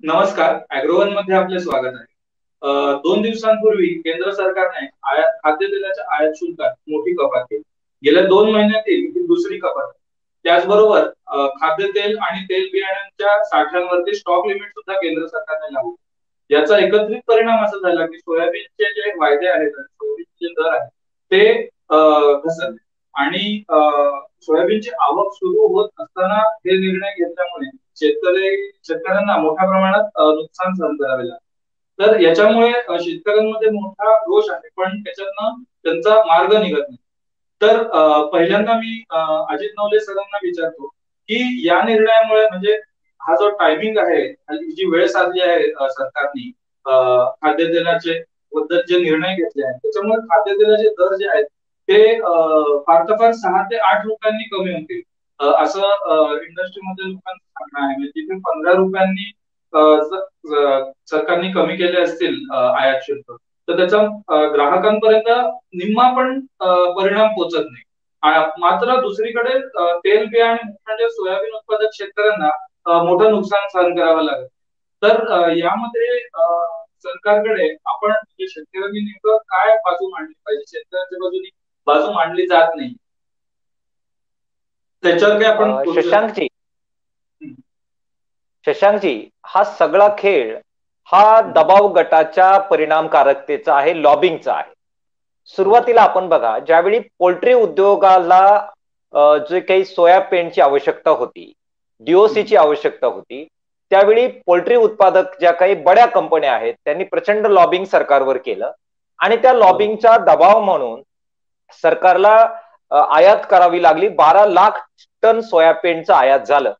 नमस्कार. अॅग्रोवन मध्ये आपले स्वागत आहे. 2 दिवसांपूर्वी केंद्र सरकारने खाद्यतेलाच्या आयात शुल्कात मोठी कपात केली. गेल्या 2 महिन्यातील ही दुसरी कपात. त्याचबरोबर खाद्यतेल आणि तेल बियाण्यांच्या साठ्यांवरती स्टॉक लिमिट सुद्धा केंद्र सरकारने लावली. याचा एकत्रित परिणाम असा झाला की सोयाबीनचे जे वायदे आहेत आणि सोयाबीनचे जे दर आहेत ते घसरले आणि सोयाबीनची आवक सुरू होत असताना हे निर्णय घेतल्यामुळे शेतकऱ्यांना मोठ्या प्रमाणात नुकसान सहन करावे लागते. तर याच्यामुळे शेतकऱ्यांमध्ये मोठा रोष आहे, पण त्याच्यातनं त्यांचा मार्ग निघत नाही. तर पहिल्यांदा मी अजित नवले सरांना विचारतो की या निर्णयामुळे म्हणजे हा जो टायमिंग आहे, जी वेळ साधली आहे सरकारने खाद्यतेलाचे बद्दल जे निर्णय घेतले आहेत त्याच्यामुळे खाद्यतेलाचे दर जे आहेत ते फार तर फार 6 ते 8 रुपयांनी कमी होतील असं इंडस्ट्रीमध्ये लोकांचं म्हणणं आहे. म्हणजे तिथे 15 रुपयांनी सरकारने कमी केले असतील आयात शुल्क, तर त्याचा ग्राहकांपर्यंत निम्मा पण परिणाम पोहोचत नाही. मात्र दुसरीकडे तेल बियाणे म्हणजे सोयाबीन उत्पादक शेतकऱ्यांना मोठं नुकसान सहन करावं लागेल. तर यामध्ये सरकारकडे आपण म्हणजे शेतकऱ्यांनी नेमकं काय बाजू मांडली पाहिजे, शेतकऱ्यांच्या बाजूनी बाजू मांडली जात नाही, त्याच्यावर काय आपण बोलू शकतो? शशांकजी शशांकजी हा सगळा खेळ हा दबाव गटाच्या परिणामकारकतेचा आहे, लॉबिंगचा आहे. सुरुवातीला आपण बघा, ज्यावेळी पोल्ट्री उद्योगाला जे काही सोया पेंटची आवश्यकता होती, डीओसीची आवश्यकता होती, त्यावेळी पोल्ट्री उत्पादक ज्या काही बड्या कंपन्या आहेत त्यांनी प्रचंड लॉबिंग सरकारवर केलं आणि त्या लॉबिंगचा दबाव म्हणून सरकारला आयात करावी लागली. 12 लाख टन सोयाबीनचं आयात झालं.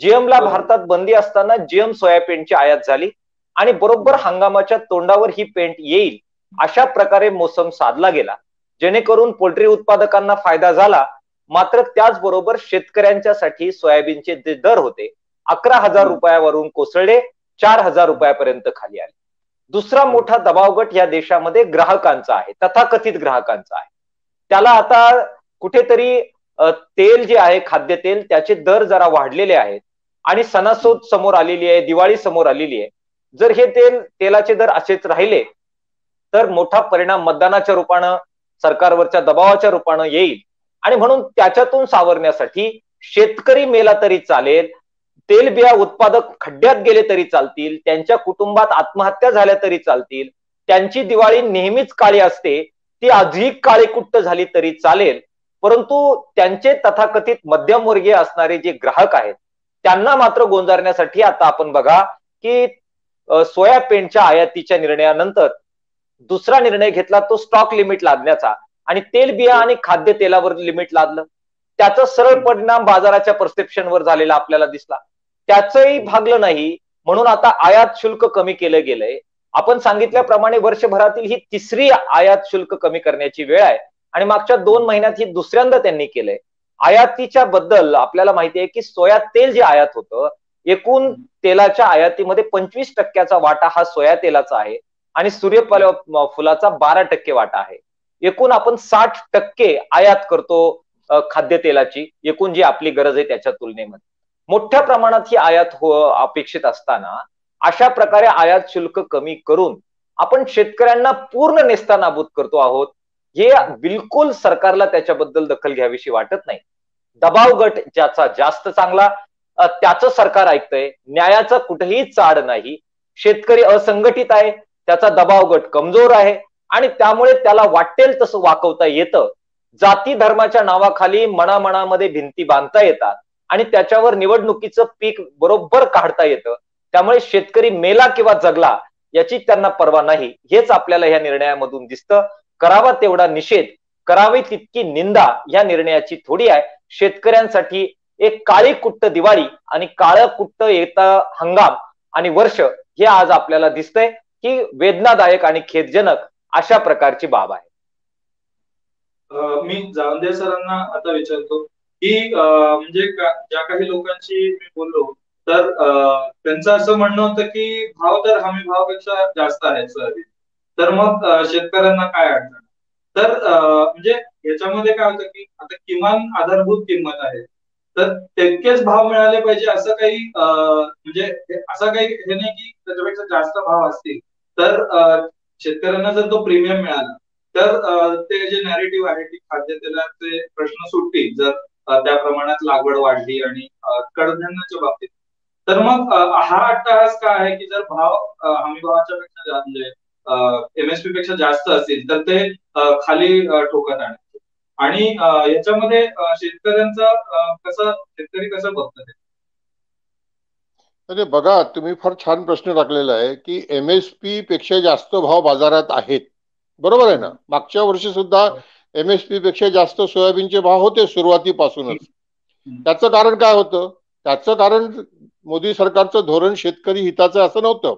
जीएमला भारतात बंदी असताना जीएम सोयाबीनची आयात झाली आणि बरोबर हंगामाच्या तोंडावर ही पेंट येईल अशा प्रकारे मोसम साधला गेला, जेणेकरून पोल्ट्री उत्पादकांना फायदा झाला. मात्र त्याचबरोबर शेतकऱ्यांच्यासाठी सोयाबीनचे जे दर होते 11,000 रुपयावरून कोसळले, 4,000 रुपयापर्यंत खाली आले. दुसरा मोठा दबावगट या देशामध्ये ग्राहकांचा आहे, तथाकथित ग्राहकांचा आहे. त्याला आता कुठेतरी तेल जे आहे, खाद्यतेल, त्याचे दर जरा वाढलेले आहेत आणि सणासुद समोर आलेली आहे, दिवाळी समोर आलेली आहे. जर हे तेलाचे दर असेच राहिले तर मोठा परिणाम मतदानाच्या रूपानं, सरकारवरच्या दबावाच्या रूपानं येईल. आणि म्हणून त्याच्यातून सावरण्यासाठी शेतकरी मेला तरी चालेल, तेलबिया उत्पादक खड्ड्यात गेले तरी चालतील, त्यांच्या कुटुंबात आत्महत्या झाल्या तरी चालतील, त्यांची दिवाळी नेहमीच काळी असते, ती अधिक काळीकुट्ट झाली तरी चालेल, परंतु त्यांचे तथाकथित मध्यमवर्गीय असणारे जे ग्राहक आहेत त्यांना मात्र गोंजारण्यासाठी आता आपण बघा की सोया पेंटच्या आयातीच्या निर्णयानंतर दुसरा निर्णय घेतला, तो स्टॉक लिमिट लादण्याचा, आणि तेलबिया आणि खाद्यतेलावर लिमिट लादलं. त्याचा सरळ परिणाम बाजाराच्या परसेप्शनवर झालेला आपल्याला दिसला. त्याचंही भागलं नाही, म्हणून आता आयात शुल्क कमी केलं गेलंय. आपण सांगितल्याप्रमाणे वर्षभरातील ही तिसरी आयात शुल्क कमी करण्याची वेळ आहे आणि मागच्या 2 महिन्यात ही दुसऱ्यांदा त्यांनी केलंय. आयातीच्या बद्दल आपल्याला माहिती आहे की सोया तेल जे आयात होतं, एकूण तेलाच्या आयातीमध्ये 25% वाटा हा सोया तेलाचा आहे आणि सूर्यफुलाचा 12% वाटा आहे. एकूण आपण 60% आयात करतो खाद्यतेलाची, एकूण जी आपली गरज आहे त्याच्या तुलनेमध्ये. मोठ्या प्रमाणात ही आयात अपेक्षित असताना अशा प्रकारे आयात शुल्क कमी करून आपण शेतकऱ्यांना पूर्ण नेस्तानाबूत करतो आहोत, हे बिलकुल सरकारला त्याच्याबद्दल दखल घ्यावीशी वाटत नाही. दबाव गट ज्याचा जास्त चांगला त्याचं सरकार ऐकतंय, न्यायाचा कुठेही चाड नाही. शेतकरी असंघटित आहे, त्याचा दबाव गट कमजोर आहे आणि त्यामुळे त्याला वाटेल तसं वाकवता येतं. जाती धर्माच्या नावाखाली मनामनामध्ये भिंती बांधता येतात आणि त्याच्यावर निवडणुकीचं पीक बरोबर काढता येतं. त्यामुळे शेतकरी मेला किंवा जगला याची त्यांना पर्वा नाही, हेच आपल्याला या निर्णयामधून दिसतं. करावा तेवढा निषेध, करावी तितकी निंदा या निर्णयाची थोडी आहे. शेतकऱ्यांसाठी एक काळी कुट्ट दिवाळी आणि काळं कुट्ट येता हंगाम आणि वर्ष हे आज आपल्याला दिसतंय, ही वेदनादायक आणि खेदजनक अशा प्रकारची बाब आहे. मी जावंदे सरांना आता विचारतो की म्हणजे ज्या काही लोकांशी मी बोललो तर त्यांचं असं म्हणणं होतं की भाव तर हमी भावापेक्षा जास्त आहे सोयाबीन, तर मग शेतकऱ्यांना काय अडचण? तर म्हणजे याच्यामध्ये काय होतं की आता किमान आधारभूत किंमत आहे, तर तितकेच भाव मिळाले पाहिजे असं काही म्हणजे असं काही हे नाही की त्याच्यापेक्षा जास्त भाव असतील तर शेतकऱ्यांना जर तो प्रीमियम मिळाला तर ते जे नॅरेटिव्ह आहे की खाद्यतेलाचे प्रश्न सुटतील जर त्या प्रमाणात लागवड वाढली आणि कडधान्याच्या बाबतीत तर मग हा अट्टहास काय आहे की जर भाव हमी भावाच्या पेक्षा म्हणजे एमएसपी पेक्षा जास्त असतील तर ते खाली ठोकत आहे आणि याच्यामध्ये शेतकऱ्यांचा शेतकरी कसं बघतात अरे बघा, तुम्ही फार छान प्रश्न टाकलेला आहे की एमएसपी पेक्षा जास्त भाव बाजारात आहेत. बरोबर आहे ना? मागच्या वर्षी सुद्धा एमएसपी पेक्षा जास्त सोयाबीनचे भाव होते सुरुवातीपासूनच. त्याचं कारण काय होतं? त्याचं कारण मोदी सरकारचं धोरण शेतकरी हिताचं असं नव्हतं.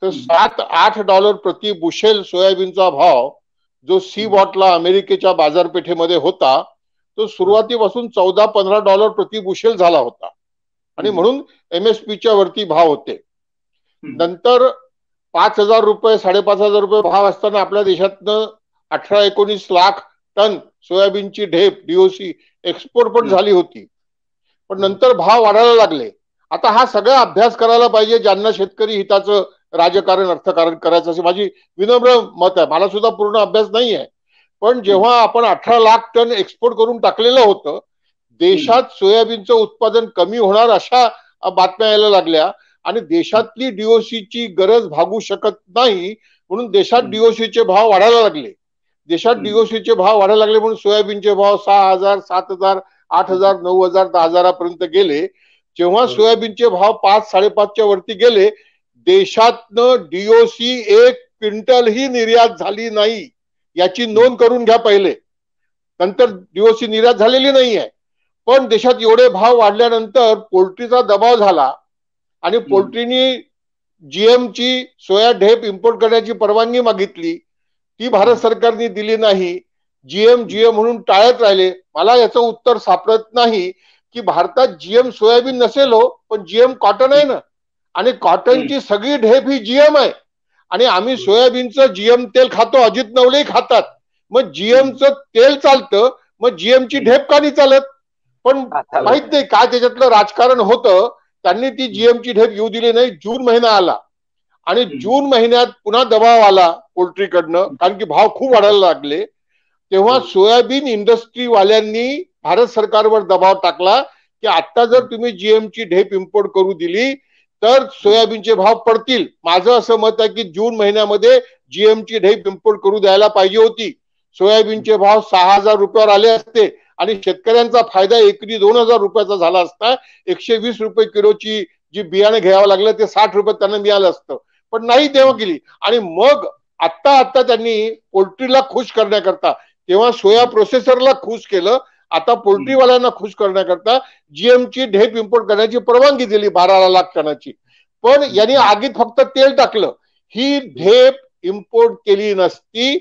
तर $7-8 प्रति बुशेल सोयाबीनचा भाव जो सी बॉटला अमेरिकेच्या बाजारपेठेमध्ये होता तो सुरुवातीपासून $14-15 प्रति बुशेल झाला होता आणि म्हणून एमएसपीच्या वरती भाव होते. नंतर 5,000 रुपये 5,500 रुपये भाव असताना आपल्या देशातनं 18-19 लाख टन सोयाबीनची ढेप डीओसी एक्सपोर्ट पण झाली होती. पण नंतर भाव वाढायला लागले. आता हा सगळा अभ्यास करायला पाहिजे ज्यांना शेतकरी हिताचं राजकारण अर्थकारण करायचं असे माझी विनम्र मत आहे. मला सुद्धा पूर्ण अभ्यास नाही आहे. पण जेव्हा आपण 18 लाख टन एक्सपोर्ट करून टाकलेलं होतं, देशात सोयाबीनचं उत्पादन कमी होणार अशा बातम्या यायला लागल्या आणि देशातली डीओसीची गरज भागू शकत नाही म्हणून देशात डीओसीचे भाव वाढायला लागले. देशात डीओसीचे भाव वाढायला लागले म्हणून सोयाबीनचे भाव 6,000, 7,000, 8,000, 9,000, 10,000 पर्यंत गेले. जेव्हा सोयाबीनचे भाव 5-5.5च्या वरती गेले, देशातनं डीओसी 1 क्विंटल ही निर्यात झाली नाही याची नोंद करून घ्या पहिले. नंतर डीओसी निर्यात झालेली नाही आहे. पण देशात एवढे भाव वाढल्यानंतर पोल्ट्रीचा दबाव झाला आणि पोल्ट्रीनी जीएमची सोया ढेप इम्पोर्ट करण्याची परवानगी मागितली. ती भारत सरकारने दिली नाही. जीएम म्हणून टाळत राहिले. मला याचं उत्तर सापडत नाही की भारतात जीएम सोयाबीन नसेल हो, पण जीएम कॉटन आहे ना आणि कॉटनची सगळी ढेप ही जीएम आहे आणि आम्ही सोयाबीनचं जीएम तेल खातो. अजित नवलेही खातात. मग जीएमचं तेल चालतं, मग जीएमची ढेप का नाही चालत? पण माहित नाही काय त्याच्यातलं राजकारण होतं. त्यांनी ती जीएमची ढेप येऊ दिली नाही. जून महिना आला आणि जून महिन्यात पुन्हा दबाव आला पोल्ट्रीकडनं कारण की भाव खूप वाढायला लागले. तेव्हा सोयाबीन इंडस्ट्रीवाल्यांनी भारत सरकारवर दबाव टाकला की आता जर तुम्ही जीएमची ढेप इम्पोर्ट करू दिली तर सोयाबीनचे भाव पडतील. माझं असं मत आहे की जून महिन्यामध्ये जीएमची ढेप इम्पोर्ट करू द्यायला पाहिजे होती. सोयाबीनचे भाव 6,000 रुपयावर आले असते आणि शेतकऱ्यांचा फायदा एकरी 2,000 रुपयाचा झाला असता. 120 रुपये किलोची जी बियाणे घ्यावं लागलं ते 60 रुपये त्यांना मिळालं असतं. पण नाही तेव्हा केली आणि मग आता त्यांनी पोल्ट्रीला खुश करण्याकरता तेव्हा सोया प्रोसेसरला खुश केलं. आता पोल्ट्रीवाल्यांना खुश करण्याकरता जीएमची ढेप इम्पोर्ट करण्याची परवानगी दिली 12 लाख टनाची. पण यांनी आगीत फक्त तेल टाकलं. ही ढेप इम्पोर्ट केली नसती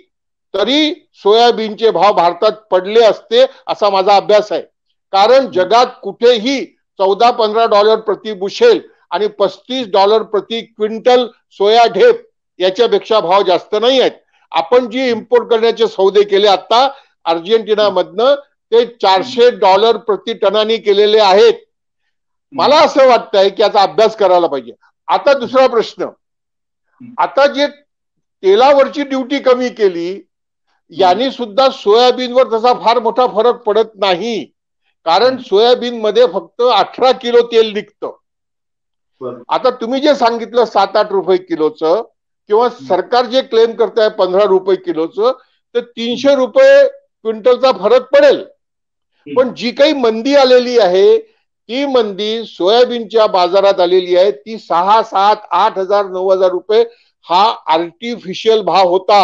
तरी सोयाबीनचे भाव भारतात पडले असते असा माझा अभ्यास आहे. कारण जगात कुठेही $14-15 प्रति बुशेल आणि $35 प्रति क्विंटल सोया ढेप याच्यापेक्षा भाव जास्त नाही आहेत. आपण जी इम्पोर्ट करण्याचे सौदे केले आता अर्जेंटिना मधनं ते $400 प्रति टनानी केलेले आहेत. मला असं वाटतंय की याचा अभ्यास करायला पाहिजे. आता दुसरा प्रश्न, आता जे तेलावरची ड्युटी कमी केली यांनी सुद्धा सोयाबीनवर तसा फार मोठा फरक पडत नाही. कारण सोयाबीन मध्ये फक्त 18 किलो तेल निघतं. आता तुम्ही जे सांगितलं 7-8 रुपये किलोचं किंवा सरकार जे क्लेम करताय 15 रुपये किलोचं तर 300 रुपये क्विंटलचा फरक पडेल. पण जी काही मंदी आलेली आहे ती मंदी सोयाबीनच्या बाजारात आलेली आहे ती 6, 7, 8,000, 9,000 रुपये हा आर्टिफिशियल भाव होता.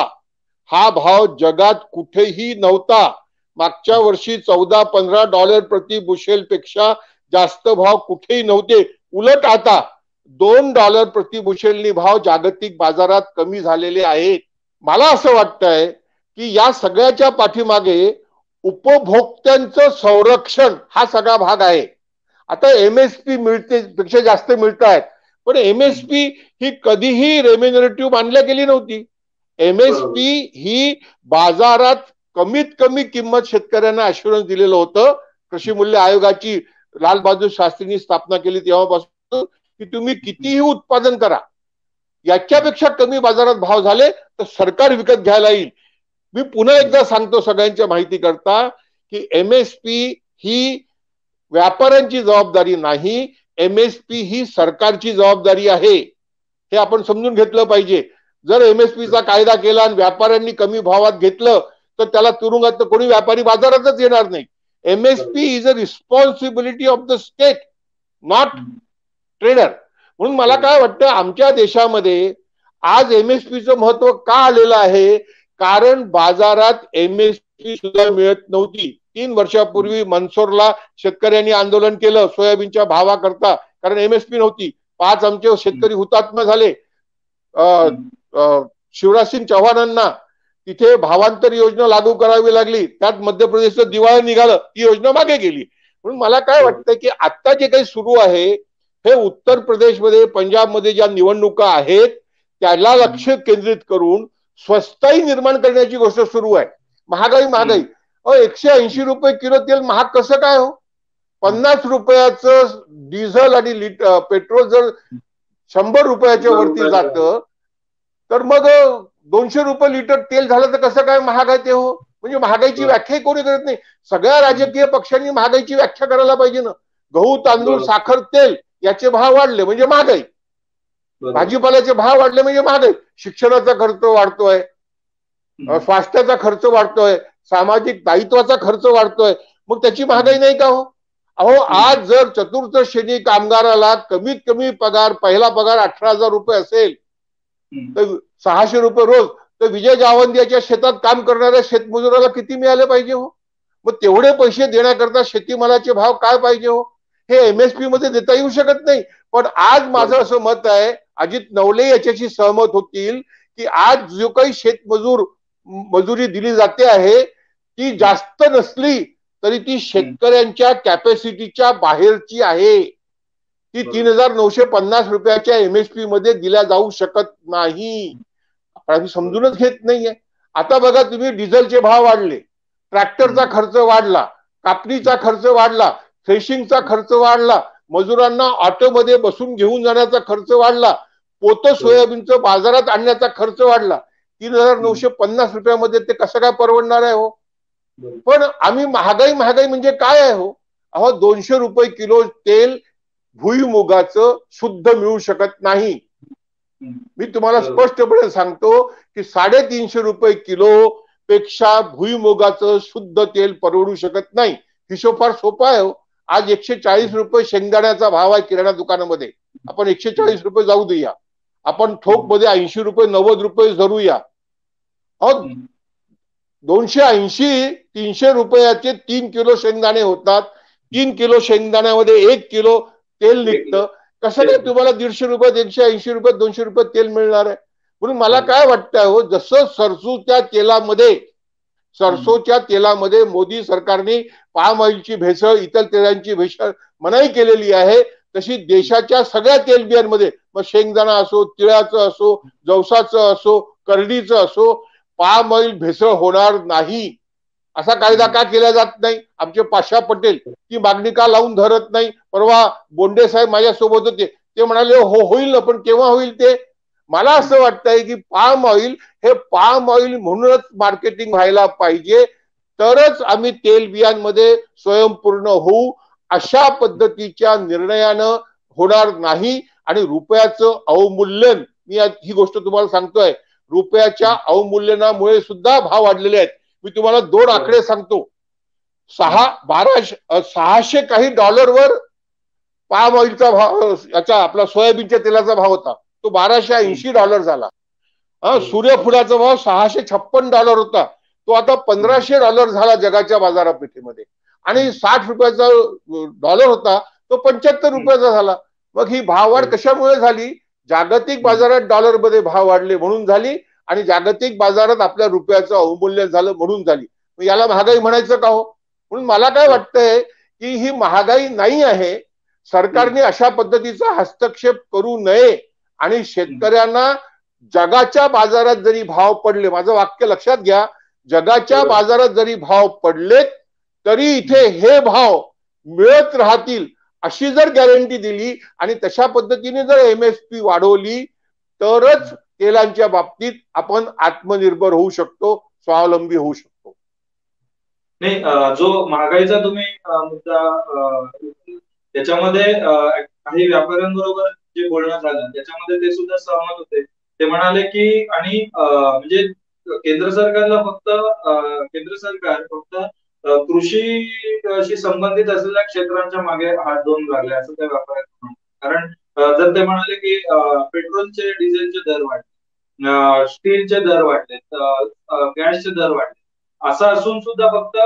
हा भाव जगात कुठेही नव्हता. मागच्या वर्षी $14-15 प्रति बुशेल पेक्षा जास्त भाव कुठेही नव्हते. उलट आता $2 प्रति बुशेलनी भाव जागतिक बाजारात कमी झालेले आहेत. मला असं वाटतंय की या सगळ्याच्या पाठीमागे उपभोक्त्यांचं संरक्षण हा सगळा भाग आहे. आता एमएसपी मिळते पेक्षा जास्त मिळत आहेत पण एमएसपी ही कधीही रेम्युनरेटिव्ह मानल्या गेली नव्हती. एमएसपी ही बाजारात कमीत कमी किंमत शेतकऱ्यांना अश्युरन्स दिलेलं होतं. कृषी मूल्य आयोगाची लाल बहादूर शास्त्रींनी स्थापना केली तेव्हापासून, की तुम्ही कितीही उत्पादन करा, याच्यापेक्षा कमी बाजारात भाव झाले तर सरकार विकत घ्यायला येईल. मी पुन्हा एकदा सांगतो सगळ्यांच्या माहिती करता, की एमएसपी ही व्यापाऱ्यांची जबाबदारी नाही, एमएसपी ही सरकारची जबाबदारी आहे. हे आपण समजून घेतलं पाहिजे. जर एमएसपीचा कायदा केला आणि व्यापाऱ्यांनी कमी भावात घेतलं तर त्याला तुरुंगात तर कोणी व्यापारी बाजारातच येणार नाही. MSP is a responsibility of the state, not trader. म्हणून मला काय वाटतं, आमच्या देशामध्ये आज एमएसपीचं महत्व का आलेलं आहे, कारण बाजारात एमएसपी सुद्धा मिळत नव्हती. 3 वर्षापूर्वी मनसोरला शेतकऱ्यांनी आंदोलन केलं सोयाबीनच्या भावाकरता, कारण एमएसपी नव्हती. 5 आमचे शेतकरी हुतात्मा झाले. शिवराज सिंग चौहानांना तिथे भावांतर योजना लागू करावी लागली, त्यात मध्य प्रदेशचं दिवाळ निघालं, ती योजना मागे गेली. म्हणून मला काय वाटतं की आता जे काही सुरू आहे हे उत्तर प्रदेशमध्ये, पंजाबमध्ये ज्या निवडणुका आहेत त्याला लक्ष केंद्रित करून स्वस्ताई निर्माण करण्याची गोष्ट सुरू आहे. महागाई 180 रुपये किलो तेल महाग कसं काय हो? 50 रुपयाचं डिझेल आणि पेट्रोल जर 100 रुपयाच्या वरती जातं तर मग 200 रुपये लिटर तेल झालं तर कसं काय महाग आहे ते हो? म्हणजे महागाईची व्याख्या कोणी करत नाही. सगळ्या राजकीय पक्षांनी महागाईची व्याख्या करायला पाहिजे ना. गहू, तांदूळ, साखर, तेल याचे भाव वाढले म्हणजे महागाई, भाजीपाल्याचे भाव वाढले म्हणजे महागाई, शिक्षणाचा खर्च वाढतोय, स्वास्थ्याचा खर्च वाढतोय, सामाजिक दायित्वाचा खर्च वाढतोय, मग त्याची महागाई नाही का हो? अहो, आज जर चतुर्थ श्रेणी कामगाराला कमीत कमी पगार, पहिला पगार 18,000 रुपये असेल तर 600 रुपये रोज, तर विजय जावंदियाच्या शेतात काम करणाऱ्या शेतमजुराला किती मिळाले पाहिजे हो? मग तेवढे पैसे देण्याकरता शेतीमालाचे भाव काय पाहिजे हो? हे एमएसपी मध्ये देता येऊ शकत नाही. पण आज माझं असं मत आहे, अजित नवले याच्याशी सहमत होतील, की आज जो काही मजुरी दिली जाते आहे ती जास्त नसली तरी ती शेतकऱ्यांच्या कॅपॅसिटीच्या बाहेरची आहे. ती 3,950 रुपयाच्या एमएसपी मध्ये दिल्या जाऊ शकत नाही. आम्ही समजूनच घेत नाहीये. आता बघा तुम्ही, डिझेलचे भाव वाढले, ट्रॅक्टरचा खर्च वाढला, कापणीचा खर्च वाढला, थ्रेशिंगचा खर्च वाढला, मजुरांना ऑटोमध्ये बसून घेऊन जाण्याचा खर्च वाढला, पोतं सोयाबीनचं बाजारात आणण्याचा खर्च वाढला. 3,950 रुपयामध्ये ते कसं काय परवडणार आहे हो? पण आम्ही महागाई म्हणजे काय आहे हो? अहो, 200 रुपये किलो तेल भुईमुगाचं शुद्ध मिळू शकत नाही. मी तुम्हाला स्पष्टपणे सांगतो की 350 रुपये किलो पेक्षा भुईमुगाचं शुद्ध तेल परवडू शकत नाही. हिशोब फार सोपा आहे हो. आज 140 रुपये शेंगदाण्याचा भाव आहे किराणा दुकानामध्ये. आपण 140 रुपये जाऊ देऊया, आपण ठोक मध्ये 80 रुपये 90 रुपये धरूया. 280-300 रुपयाचे 3 किलो शेंगदाणे होतात. 3 किलो शेंगदाण्यामध्ये 1 किलो तेल निघतं. कसं काय तुम्हाला 150 रुपयात 180 रुपयात 200 रुपये तेल मिळणार आहे? म्हणून मला काय वाटतं हो, जसं सरसोच्या तेलामध्ये मोदी सरकारने पाम ऑइलची भेसळ, इतर तेलांची भेसळ मनाई केलेली आहे, तशी देशाच्या सगळ्या तेलबियांमध्ये, मग शेंगदाणा असो, तिळाचं असो, जवसाचं असो, करडीचं असो, पाम ऑइल भेसळ होणार नाही. असा कायदा का केला जात नाही? आमचे पाशा पटेल ती मागणी का लावून धरत नाही? परवा बोंडे साहेब माझ्यासोबत होते, ते म्हणाले हो होईल ना, पण केव्हा होईल ते? मला असं वाटतंय की पाम ऑइल हे पाम ऑइल म्हणूनच मार्केटिंग व्हायला पाहिजे, तरच आम्ही तेलबियांमध्ये स्वयंपूर्ण होऊ. अशा पद्धतीच्या निर्णयानं होणार नाही. आणि रुपयाचं अवमूल्यन, मी ही गोष्ट तुम्हाला सांगतोय, रुपयाच्या अवमूल्यनामुळे सुद्धा भाव वाढलेले आहेत. मी तुम्हाला 2 आकडे सांगतो. 600 काही डॉलरवर पाम ऑइलचा भाव, याचा आपला सोयाबीनच्या तेलाचा भाव होता, तो $1280 झाला. सूर्यफुलाचा भाव $656 होता, तो आता $1500 झाला जगाच्या बाजारपेठेमध्ये. आणि 60 रुपयाचा डॉलर होता, तो 75 रुपयाचा झाला. मग ही भाववाढ कशामुळे झाली? जागतिक बाजारात डॉलरमध्ये भाव वाढले म्हणून झाली, आणि जागतिक बाजारात आपल्या रुपयाचं अवमूल्यन झालं म्हणून झाली. याला महागाई म्हणायचं का हो? म्हणून मला काय वाटतंय की ही महागाई नाही आहे. सरकारने अशा पद्धतीचा हस्तक्षेप करू नये. आणि शेतकऱ्यांना जगाच्या बाजारात जरी भाव पडले, माझं वाक्य लक्षात घ्या, जगाच्या बाजारात जरी भाव पडले तरी इथे हे भाव मिळत राहतील अशी जर गॅरंटी दिली आणि तशा पद्धतीने जर MSP वाढवली तरच तेलांच्या बाबतीत आपण आत्मनिर्भर होऊ शकतो, स्वावलंबी होऊ शकतो. नाही, जो महागाईचा तुम्ही मुद्दा त्याच्यामध्ये काही व्यापाऱ्यांबरोबर जे बोलणं झालं त्याच्यामध्ये ते सुद्धा सहमत होते. ते म्हणाले की आणि म्हणजे केंद्र सरकार फक्त कृषीशी संबंधित असलेल्या क्षेत्रांच्या मागे हात धुवून लागले असं त्या व्यापाऱ्यांना म्हणतात. कारण जर ते म्हणाले की पेट्रोलचे डिझेलचे दर वाढले, स्टीलचे दर वाढले, गॅसचे दर वाढले, असं असून सुद्धा फक्त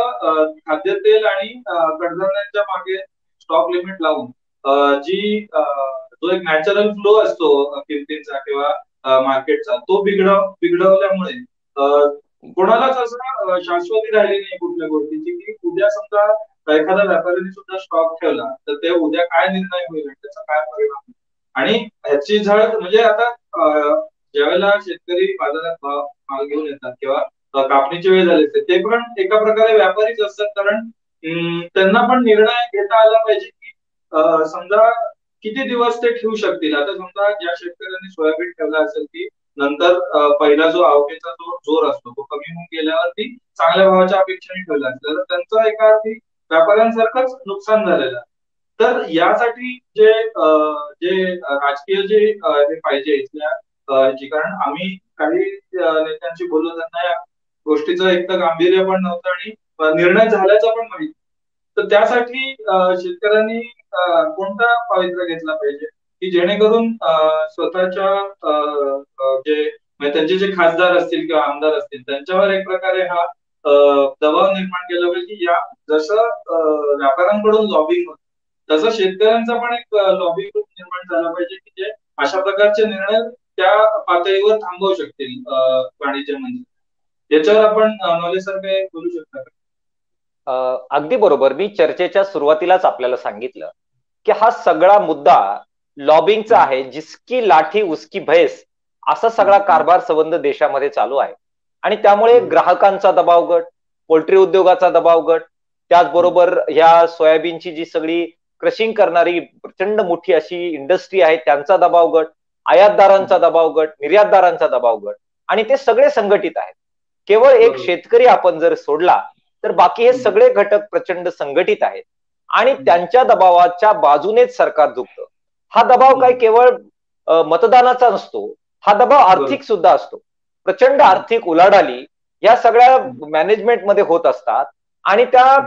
खाद्यतेल आणि कडधान्यांच्या मागे स्टॉक लिमिट लावून जो एक नॅचरल फ्लो असतो किमतीचा किंवा मार्केटचा तो बिघडवल्यामुळे कोणालाच असं शाश्वती राहिली नाही कुठल्या गोष्टीची की उद्या समजा एखाद्या व्यापाऱ्याने सुद्धा स्टॉक ठेवला तर ते उद्या काय निर्णय होईल त्याचा काय परिणाम होईल. आणि ह्याची झळ म्हणजे आता ज्यावेळेला शेतकरी बाजारात माल घेऊन येतात किंवा कापणीची वेळ झाली असते ते पण एका प्रकारे व्यापारीच असतात. कारण त्यांना पण निर्णय घेता आला पाहिजे की समजा किती दिवस ते ठेवू शकतील. आता समजा ज्या शेतकऱ्यांनी सोयाबीन ठेवला असेल की नंतर पहिला जो आवकेचा जो जोर असतो तो कमी होऊन गेल्यावरती चांगल्या भावाच्या अपेक्षेने ठेवला असेल तर त्यांचं एका अर्थी व्यापाऱ्यांसारखंच नुकसान झालेलं. तर यासाठी जे राजकीय जे हे पाहिजे इथल्या कारण आम्ही काही नेत्यांशी बोललो त्यांना या गोष्टीचं एक तर गांभीर्य पण नव्हतं आणि निर्णय झाल्याचा पण माहिती. तर त्यासाठी शेतकऱ्यांनी कोणता पवित्रा घेतला पाहिजे की जेणेकरून स्वतःच्या म्हणजे त्यांचे जे खासदार असतील किंवा आमदार असतील त्यांच्यावर एक प्रकारे हा दबाव निर्माण केला पाहिजे की या जसं व्यापाऱ्यांकडून लॉबिंग होतं तसं शेतकऱ्यांचा पण एक लॉबी ग्रुप निर्माण झाला पाहिजे की जे अशा प्रकारचे निर्णय त्या पातळीवर थांबवू शकतील वाणिज्य मंत्री. याच्यावर आपण नॉलेज सर काय बोलू शकता का? अगदी बरोबर. मी चर्चेच्या सुरुवातीलाच आपल्याला सांगितलं की हा सगळा मुद्दा लॉबिंगचा आहे. जिसकी लाठी उसकी भैंस असा सगळा कारभार संबंध देशामध्ये चालू आहे. आणि त्यामुळे ग्राहकांचा दबाव गट, पोल्ट्री उद्योगाचा दबाव गट, त्याचबरोबर ह्या सोयाबीनची जी सगळी क्रशिंग करणारी प्रचंड मोठी अशी इंडस्ट्री आहे त्यांचा दबाव गट, आयातदारांचा दबाव गट, निर्यातदारांचा दबाव गट, आणि ते सगळे संघटित आहेत. केवळ एक शेतकरी आपण जर सोडला तर बाकी हे सगळे घटक प्रचंड संघटित आहेत आणि त्यांच्या दबावाच्या बाजूनेच सरकार झुकतं. हा दबाव काय केवळ मतदानाचा नसतो, हा दबाव आर्थिक सुद्धा असतो. प्रचंड आर्थिक उलाढाली या सगळ्या मॅनेजमेंटमध्ये होत असतात आणि त्या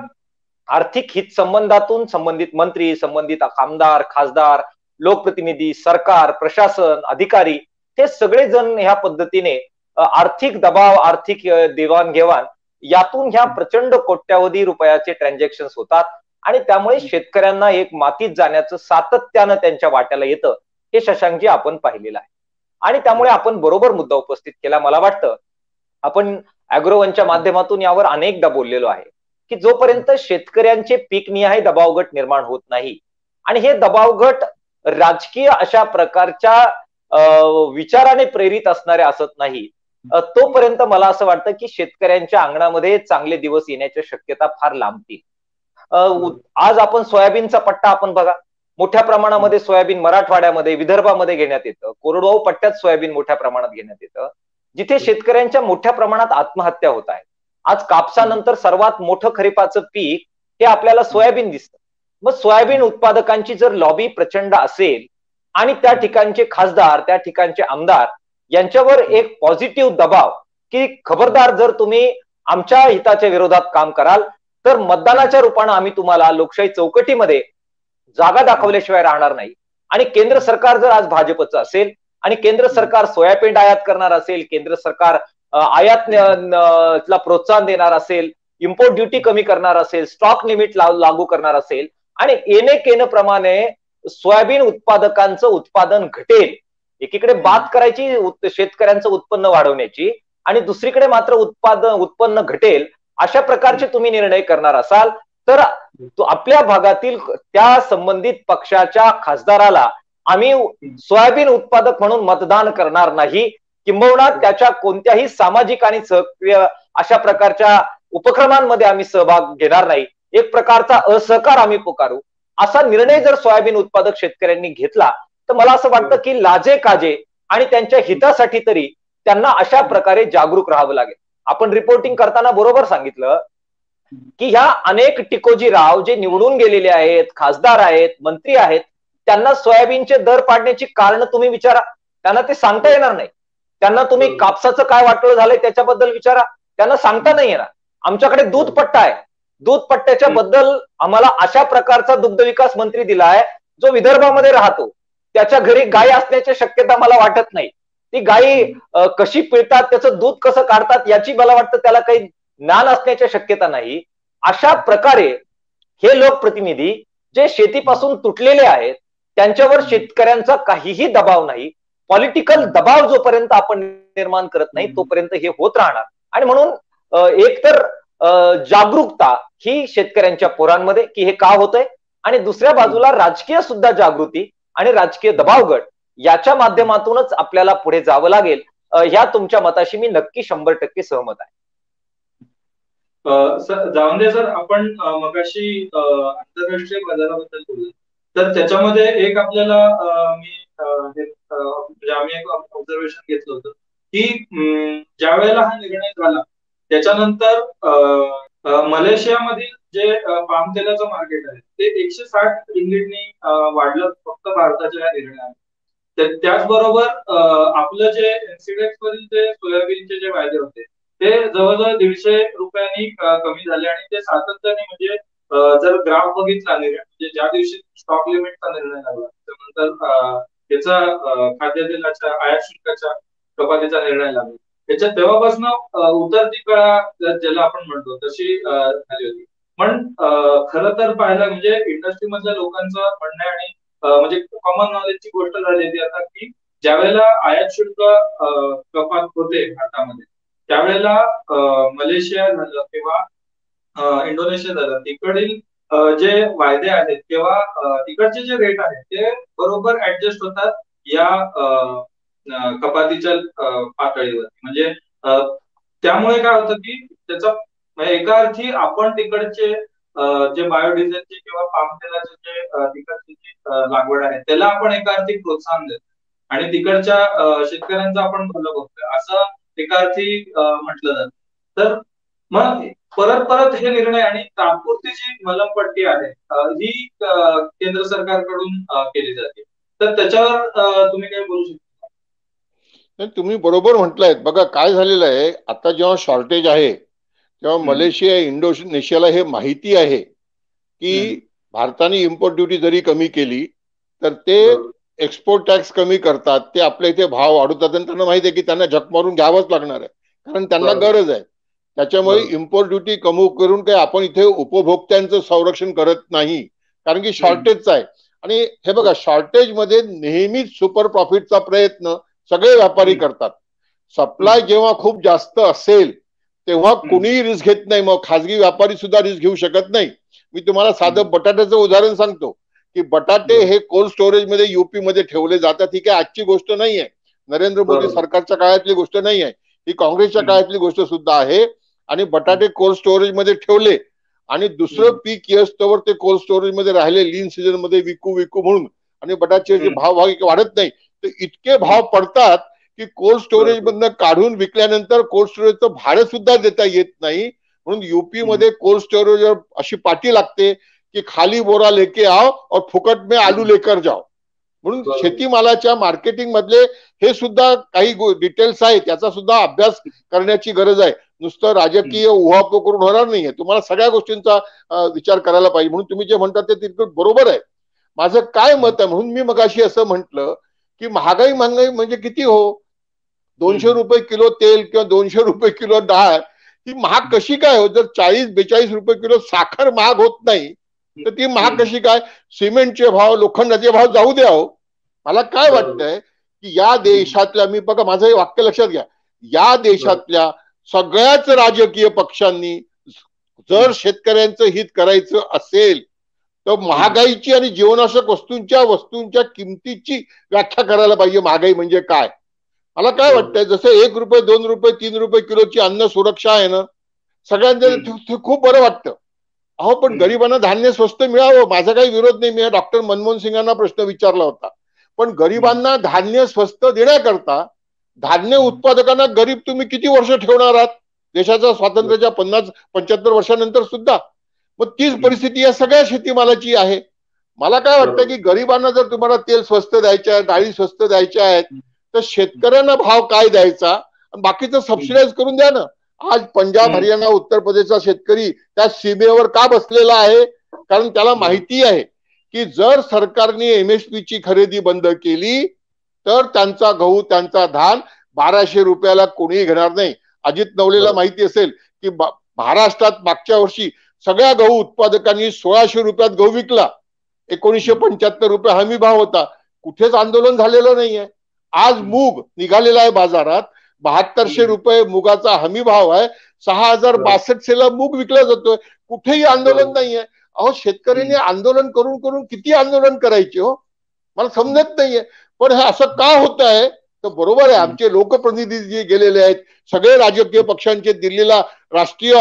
आर्थिक हित संबंधातून संबंधित मंत्री, संबंधित आमदार, खासदार, लोकप्रतिनिधी, सरकार, प्रशासन, अधिकारी हे सगळे जण ह्या पद्धतीने आर्थिक दबाव, आर्थिक देवाणघेवाण यातून ह्या प्रचंड कोट्यावधी रुपयाचे ट्रान्झॅक्शन होतात आणि त्यामुळे शेतकऱ्यांना एक मातीत जाण्याचं सातत्यानं त्यांच्या वाट्याला येतं. हे शशांकजी आपण पाहिलेलं आहे आणि त्यामुळे आपण बरोबर मुद्दा उपस्थित केला. मला वाटतं आपण अॅग्रोवनच्या माध्यमातून यावर अनेकदा बोललेलो आहे की जोपर्यंत शेतकऱ्यांचे पीकनिहाय दबावगट निर्माण होत नाही आणि हे दबावगट राजकीय अशा प्रकारच्या विचाराने प्रेरित असणारे असत नाही तोपर्यंत मला असं वाटतं की शेतकऱ्यांच्या अंगणामध्ये चांगले दिवस येण्याच्या शक्यता फार लांबतील. आज आपण सोयाबीनचा पट्टा आपण बघा, मोठ्या प्रमाणामध्ये सोयाबीन मराठवाड्यामध्ये, विदर्भामध्ये घेण्यात येतं. कोरडवाहू पट्ट्यात सोयाबीन मोठ्या प्रमाणात घेण्यात येतं, जिथे शेतकऱ्यांच्या मोठ्या प्रमाणात आत्महत्या होत आहेत. आज कापसानंतर सर्वात मोठं खरीपाचं पीक हे आपल्याला सोयाबीन दिसतं. मग सोयाबीन उत्पादकांची जर लॉबी प्रचंड असेल आणि त्या ठिकाणचे खासदार, त्या ठिकाणचे आमदार यांच्यावर एक पॉझिटिव्ह दबाव की खबरदार जर तुम्ही आमच्या हिताच्या विरोधात काम कराल तर मतदानाच्या रूपानं आम्ही तुम्हाला लोकशाही चौकटीमध्ये जागा दाखवल्याशिवाय राहणार नाही. आणि केंद्र सरकार जर आज भाजपचं असेल आणि केंद्र सरकार सोयाबीन आयात करणार असेल, केंद्र सरकार आयातला प्रोत्साहन देणार असेल, इम्पोर्ट ड्युटी कमी करणार असेल, स्टॉक लिमिट लागू करणार असेल आणि एन प्रमाणे सोयाबीन उत्पादकांचं उत्पादन घटेल, एकीकडे बात करायची शेतकऱ्यांचं उत्पन्न वाढवण्याची आणि दुसरीकडे मात्र उत्पन्न घटेल, अशा प्रकारचे तुम्ही निर्णय करणार असाल तर आपल्या भागातील त्या संबंधित पक्षाच्या खासदाराला आम्ही सोयाबीन उत्पादक म्हणून मतदान करणार नाही, किंबहुना त्याच्या कोणत्याही सामाजिक आणि सक्रिय अशा प्रकारच्या उपक्रमांमध्ये आम्ही सहभाग घेणार नाही, एक प्रकारचा असहकार आम्ही पुकारू, असा निर्णय जर सोयाबीन उत्पादक शेतकऱ्यांनी घेतला तर मला असं वाटतं की लाजे काजे आणि त्यांच्या हितासाठी तरी त्यांना अशा प्रकारे जागरूक राहावं लागेल. आपण रिपोर्टिंग करताना बरोबर सांगितलं की ह्या अनेक टिकोजीराव जे निवडून गेलेले आहेत, खासदार आहेत, मंत्री आहेत, त्यांना सोयाबीनचे दर पाडण्याची कारण तुम्ही विचारा, त्यांना ते सांगता येणार नाही. त्यांना तुम्ही कापसाचं काय वाटोळं झालंय त्याच्याबद्दल विचारा, त्यांना सांगता नाही येणार. आमच्याकडे दूध पट्टा आहे, दूध पट्ट्याच्या बद्दल आम्हाला अशा प्रकारचा दुग्ध विकास मंत्री दिलाय जो विदर्भामध्ये राहतो, त्याच्या घरी गाय असण्याची शक्यता मला वाटत नाही. ती गायी कशी पिळतात, त्याचं दूध कसं काढतात याची मला वाटतं त्याला काही ज्ञान असण्याची शक्यता नाही. अशा प्रकारे हे लोकप्रतिनिधी जे शेतीपासून तुटलेले आहेत त्यांच्यावर शेतकऱ्यांचा काहीही दबाव नाही. पॉलिटिकल दबाव जोपर्यंत आपण निर्माण करत नाही तोपर्यंत हे होत राहणार. आणि म्हणून एकतर जागरूकता ही शेतकऱ्यांच्या पोरांमध्ये की हे का होतंय, आणि दुसऱ्या बाजूला राजकीय सुद्धा जागृती आणि राजकीय दबाव गट याच्या माध्यमातूनच आपल्याला पुढे जावं लागेल. ह्या तुमच्या मताशी मी नक्की 100% सहमत आहे. जावंदे सर, आपण मगाशी आंतरराष्ट्रीय बाजाराबद्दल बोललो, तर त्याच्यामध्ये एक आपल्याला म्हणजे आम्ही एक ऑब्झर्वेशन घेतलं होतं की ज्या वेळेला हा निर्णय झाला त्याच्यानंतर मलेशियामधील जे पाम तेलाचं मार्केट आहे ते 160 रिंगीटनी वाढलं फक्त भारताच्या या निर्णयाने. त्याचबरोबर आपलं जे एनसीडेक्स वरील जे सोयाबीनचे जे वायदे होते ते जवळजवळ 150 रुपयांनी कमी झाले आणि ते सातत्याने म्हणजे जर ग्राफ बघितला म्हणजे ज्या दिवशी स्टॉक लिमिटचा निर्णय लागला त्यानंतर त्याचा खाद्यतेलाच्या आयात शुल्काच्या कपातीचा निर्णय लागला, त्याच्या तेव्हापासून उतरती कळा ज्याला आपण म्हणतो तशी झाली होती. पण खरं तर पाहायला म्हणजे इंडस्ट्री मधल्या लोकांचं म्हणणं आणि म्हणजे कॉमन नॉलेजची गोष्ट झाली होती आता की ज्या वेळेला आयात शुल्क कपात होते भारतामध्ये त्यावेळेला मलेशिया झालं किंवा इंडोनेशिया झालं, तिकडील जे वायदे आहेत किंवा तिकडचे जे रेट आहेत ते बरोबर ऍडजस्ट होतात या कपातीच्या पातळीवरती. म्हणजे त्यामुळे काय होतं की त्याचा एका अर्थी आपण तिकडचे जे बायोडिझेलचे किंवा पाम तेलाचे जे तिकडची जी लागवड आहे त्याला आपण एका अर्थी प्रोत्साहन देतो आणि तिकडच्या शेतकऱ्यांचं आपण भलं बघतोय असं एका अर्थी म्हटलं जातं. तर मग परत परत हे निर्णय आणि तात्पुरती जी मलमपट्टी आहे ही केंद्र सरकारकडून केली जाते, तर त्याच्यावर तुम्ही काय बोलू शकता? तुम्ही बरोबर म्हटलंय. बघा काय झालेलं आहे, आता जेव्हा शॉर्टेज आहे तेव्हा मलेशिया इंडोनेशियाला हे माहिती आहे की भारताने इम्पोर्ट ड्युटी जरी कमी केली तर ते एक्सपोर्ट टॅक्स कमी करतात, ते आपल्या इथे भाव वाढवतात आणि त्यांना माहिती आहे की त्यांना झक मारून घ्यावंच लागणार आहे कारण त्यांना गरज आहे. त्याच्यामुळे इम्पोर्ट ड्युटी कमी करून काही आपण इथे उपभोक्त्यांचं संरक्षण करत नाही कारण की शॉर्टेजचा आहे. आणि हे बघा शॉर्टेज मध्ये नेहमीच सुपर प्रॉफिटचा प्रयत्न सगळे व्यापारी करतात. सप्लाय जेव्हा खूप जास्त असेल तेव्हा कोणीही रिस्क घेत नाही, मग खासगी व्यापारी सुद्धा रिस्क घेऊ शकत नाही. मी तुम्हाला साधं बटाट्याचं उदाहरण सांगतो की बटाटे हे कोल्ड स्टोरेज मध्ये युपी मध्ये ठेवले जातात. ही काही आजची गोष्ट नाही आहे, नरेंद्र मोदी सरकारच्या काळातली गोष्ट नाही आहे, ही काँग्रेसच्या काळातली गोष्ट सुद्धा आहे. आणि बटाटे कोल्ड स्टोरेज मध्ये ठेवले आणि दुसरं पीक येस्तोवर ते कोल्ड स्टोरेज मध्ये राहिले लीन सीझन मध्ये विकू म्हणून, आणि बटाट्याचे भाव वाढत नाही तर इतके भाव पडतात की कोल्ड स्टोरेज मधनं काढून विकल्यानंतर कोल्ड स्टोरेजचं भाडं सुद्धा देता येत नाही. म्हणून युपी मध्ये कोल्ड स्टोरेज अशी पाटी लागते की खाली बोरा लेके आओ और फुकट में आलू लेकर जाओ. म्हणून शेतीमालाच्या मार्केटिंग मधले हे सुद्धा काही डिटेल्स आहेत, त्याचा सुद्धा अभ्यास करण्याची गरज आहे. नुसतं राजकीय उहापोह करून होणार नाहीये, तुम्हाला सगळ्या गोष्टींचा विचार करायला पाहिजे. म्हणून तुम्ही जे म्हणता ते तितकं बरोबर आहे. माझं काय मत आहे, म्हणून मी मगाशी असं म्हटलं की महागाई म्हणजे किती हो, 200 रुपये किलो तेल किंवा 200 रुपये किलो डाळ ही महाग कशी काय हो? जर 40-42 रुपये किलो साखर महाग होत नाही तर ती महाग कशी काय? सिमेंटचे भाव, लोखंडाचे भाव जाऊ द्या हो. मला काय वाटतंय की या देशातल्या, मी बघा माझं हे वाक्य लक्षात घ्या, या देशातल्या सगळ्याच राजकीय पक्षांनी जर शेतकऱ्यांचं हित करायचं असेल तर महागाईची आणि जीवनावश्यक वस्तूंच्या किमतीची व्याख्या करायला पाहिजे. महागाई म्हणजे काय? मला काय वाटतंय, जसं 1 रुपये 2 रुपये 3 रुपये किलोची अन्न सुरक्षा आहे ना सगळ्यांना, खूप बरं वाटतं. अहो पण गरिबांना धान्य स्वस्त मिळावं, माझा काही विरोध नाही. मी डॉक्टर मनमोहन सिंगांना प्रश्न विचारला होता. पण गरिबांना धान्य स्वस्त देण्याकरता धान्य उत्पादकांना गरीब तुम्ही किती वर्ष ठेवणार आहात? देशाच्या स्वातंत्र्याच्या 50-75 वर्षानंतर सुद्धा मग तीच परिस्थिती या सगळ्या शेतीमालाची आहे. मला काय वाटतं की गरिबांना जर तुम्हाला तेल स्वस्त द्यायचे आहे, डाळी स्वस्त द्यायच्या आहेत, तर शेतकऱ्यांना भाव काय द्यायचा, बाकीचं सबसिडाईज करून द्या ना. आज पंजाब, हरियाणा, उत्तर प्रदेशचा शेतकरी त्या सीमेवर का बसलेला आहे? कारण त्याला माहिती आहे की जर सरकारने एमएसपी ची खरेदी बंद केली तर त्यांचा गहू, त्यांचा धान 1200 रुपयाला कोणीही घेणार नाही. अजित नवलेला माहिती असेल की महाराष्ट्रात मागच्या वर्षी सगळ्या गहू उत्पादकांनी 1600 रुपयात गहू विकला. 1975 रुपये हमी भाव होता. कुठेच आंदोलन झालेलं नाहीये. आज मूग निघालेला आहे बाजारात, 7200 रुपये मुगाचा हमी भाव आहे. 6062 ला मूग विकला जातोय. कुठेही आंदोलन नाहीये. अहो शेतकऱ्यांनी आंदोलन करून करून किती आंदोलन करायचे हो, मला समजत नाहीये. पण हे असं का होत आहे? तर बरोबर आहे, आमचे लोकप्रतिनिधी जे गेलेले आहेत, सगळे राजकीय पक्षांचे दिल्लीला राष्ट्रीय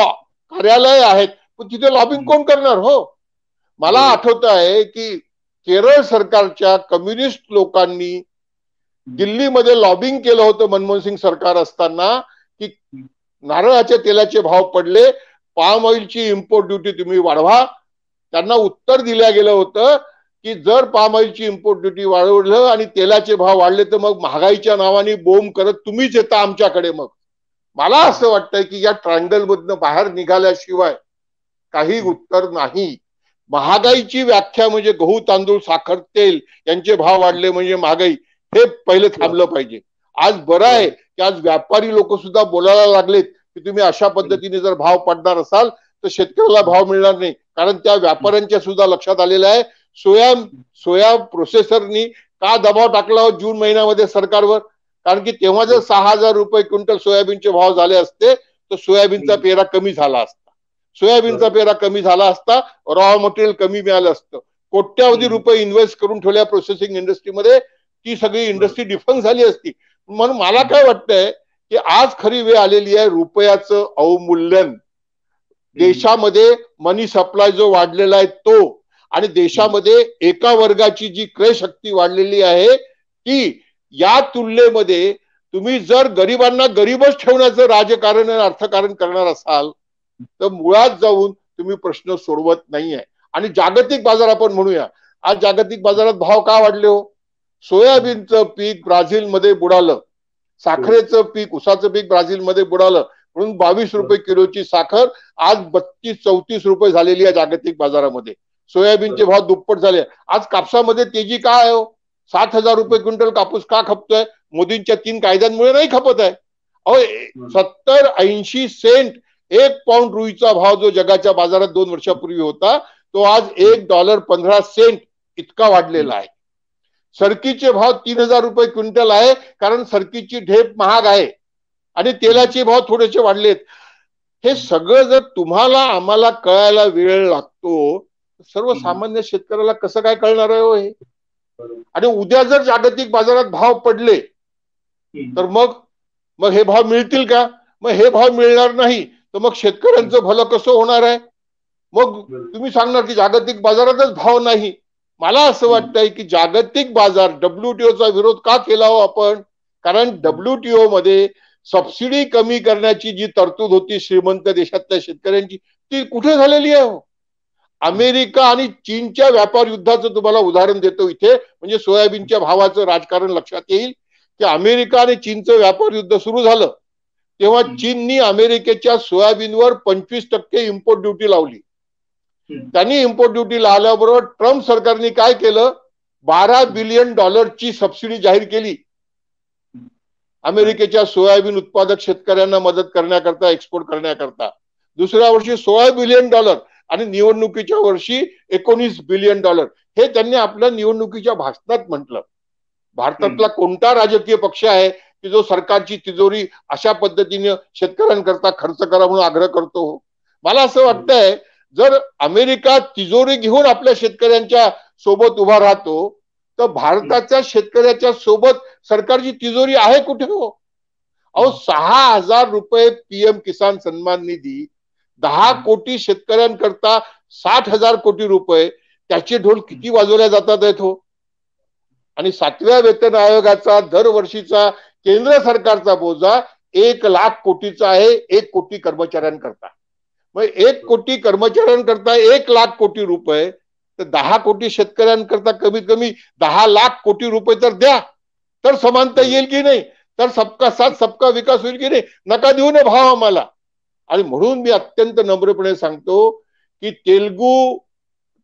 कार्यालय आहेत, पण तिथे लॉबिंग कोण करणार हो? मला आठवत आहे की केरळ सरकारच्या कम्युनिस्ट लोकांनी दिल्लीमध्ये लॉबिंग केलं होतं मनमोहन सिंग सरकार असताना की नारळाच्या तेलाचे भाव पडले, पाम ऑइलची इम्पोर्ट ड्युटी तुम्ही वाढवा. त्यांना उत्तर दिलं गेलं होतं की जर पाम ऑइलची इम्पोर्ट ड्युटी वाढवलं आणि तेलाचे भाव वाढले तर मग महागाईच्या नावाने बोंब करत तुम्हीच येता आमच्याकडे. मग मला असं वाटतंय की या ट्रायंगल मधनं बाहेर निघाल्याशिवाय काही उत्तर नाही. महागाईची व्याख्या म्हणजे गहू, तांदूळ, साखर, तेल यांचे भाव वाढले म्हणजे महागाई, हे पहिले थांबलं पाहिजे. आज बरं आहे की आज व्यापारी लोक सुद्धा बोलायला लागलेत की तुम्ही अशा पद्धतीने जर भाव पडणार असाल तर शेतकऱ्याला भाव मिळणार नाही. कारण त्या व्यापाऱ्यांच्या सुद्धा लक्षात आलेलं आहे सोया प्रोसेसरनी का दबाव टाकला जून महिन्यामध्ये सरकारवर. कारण की तेव्हा जर 6000 रुपये क्विंटल सोयाबीनचे भाव झाले असते तर सोयाबीनचा पेरा कमी झाला असता. सोयाबीनचा पेरा कमी झाला असता, रॉ मटेरियल कमी मिळालं असतं. कोट्यावधी रुपये इन्व्हेस्ट करून ठेवल्या प्रोसेसिंग इंडस्ट्रीमध्ये, ती सगळी इंडस्ट्री डिफंक झाली असती. म्हणून मला काय वाटतंय की आज खरी वेळ आलेली आहे रुपयाचं अवमूल्यन. देशामध्ये मनी सप्लाय जो वाढलेला आहे तो, आणि देशामध्ये एका वर्गाची जी क्रय शक्ती वाढलेली आहे ती, या तुलनेमध्ये तुम्ही जर गरिबांना गरीबच ठेवण्याचं राजकारण आणि अर्थकारण करणार असाल तर मुळात जाऊन तुम्ही प्रश्न सोडवत नाहीये. आणि जागतिक बाजार आपण म्हणूया, आज जागतिक बाजारात भाव का वाढले हो? सोयाबीनचं पीक ब्राझीलमध्ये बुडालं, साखरेचं पीक, उसाचं पीक ब्राझीलमध्ये बुडालं, म्हणून 22 रुपये किलोची साखर आज 32-34 रुपये झालेली आहे जागतिक बाजारामध्ये. सोयाबीनचे भाव दुप्पट झाले. आज कापसामध्ये तेजी काय आहे हो? 7000 रुपये क्विंटल कापूस का खपतोय? मोदींच्या 3 कायद्यांमुळे नाही खपत आहे. अहो 70-80 सेंट एक पाऊंड रुईचा भाव जो जगाच्या बाजारात 2 वर्षापूर्वी होता तो आज $1.15 इतका वाढलेला आहे. सरकीचे भाव 3000 रुपये क्विंटल आहे, कारण सरकीची ढेप महाग आहे आणि तेलाचे भाव थोडेसे वाढलेत. हे सगळं जर तुम्हाला आम्हाला कळायला वेळ लागतो, सर्वसामान्य शेतकऱ्याला कसं काय कळणार आहे हो हे? आणि उद्या जर जागतिक बाजारात भाव पडले तर मग हे भाव मिळतील का? मग हे भाव मिळणार नाही तर मग शेतकऱ्यांचं भलं कसं होणार आहे? मग तुम्ही सांगणार की जागतिक बाजारातच भाव नाही. मला असं वाटतंय की जागतिक बाजार, WTOचा विरोध का केला हो आपण? कारण WTO मध्ये सबसिडी कमी करण्याची जी तरतूद होती श्रीमंत देशातल्या शेतकऱ्यांची, ती कुठे झालेली आहे हो? अमेरिका आणि चीनच्या व्यापार युद्धाचं तुम्हाला उदाहरण देतो इथे, म्हणजे सोयाबीनच्या भावाचं राजकारण लक्षात येईल की अमेरिका आणि चीनचं व्यापार युद्ध सुरू झालं तेव्हा चीननी अमेरिकेच्या सोयाबीनवर 25% इम्पोर्ट ड्युटी लावली. त्यांनी इम्पोर्ट ड्युटी लावल्याबरोबर ट्रम्प सरकारने काय केलं? $12 बिलियन सबसिडी जाहीर केली अमेरिकेच्या सोयाबीन उत्पादक शेतकऱ्यांना मदत करण्याकरता, एक्सपोर्ट करण्याकरता. दुसऱ्या वर्षी $16 बिलियन आणि निवडणुकीच्या वर्षी $19 बिलियन, हे त्यांनी आपल्या निवडणुकीच्या भाषणात म्हटलं. भारतातला कोणता राजकीय पक्ष आहे की जो सरकारची तिजोरी अशा पद्धतीने शेतकऱ्यांकरता खर्च करा म्हणून आग्रह करतो? मला असं वाटतंय जर अमेरिका तिजोरी घेऊन आपल्या शेतकऱ्यांच्या सोबत उभा राहतो तर भारताच्या शेतकऱ्याच्या सोबत सरकारची तिजोरी आहे कुठे हो? अहो 6000 रुपये PM किसान सन्मान निधी, 10 कोटी शेतकऱ्यांकरता 60,000 कोटी रुपये त्याचे ढोल किती वाजवल्या जातात आहेत हो. आणि 7व्या वेतन आयोगाचा दरवर्षीचा केंद्र सरकारचा बोजा 1,00,000 कोटीचा आहे, 1 कोटी कर्मचाऱ्यांकरता. मग 1 कोटी कर्मचाऱ्यांकरता 1,00,000 कोटी रुपये, तर 10 कोटी शेतकऱ्यांकरता कमीत कमी 10,00,000 कोटी रुपये तर द्या, तर समानता येईल की नाही, तर सबका साथ सबका विकास होईल की नाही. नका देऊ ना भाव आम्हाला. आणि म्हणून मी अत्यंत नम्रपणे सांगतो की तेलगू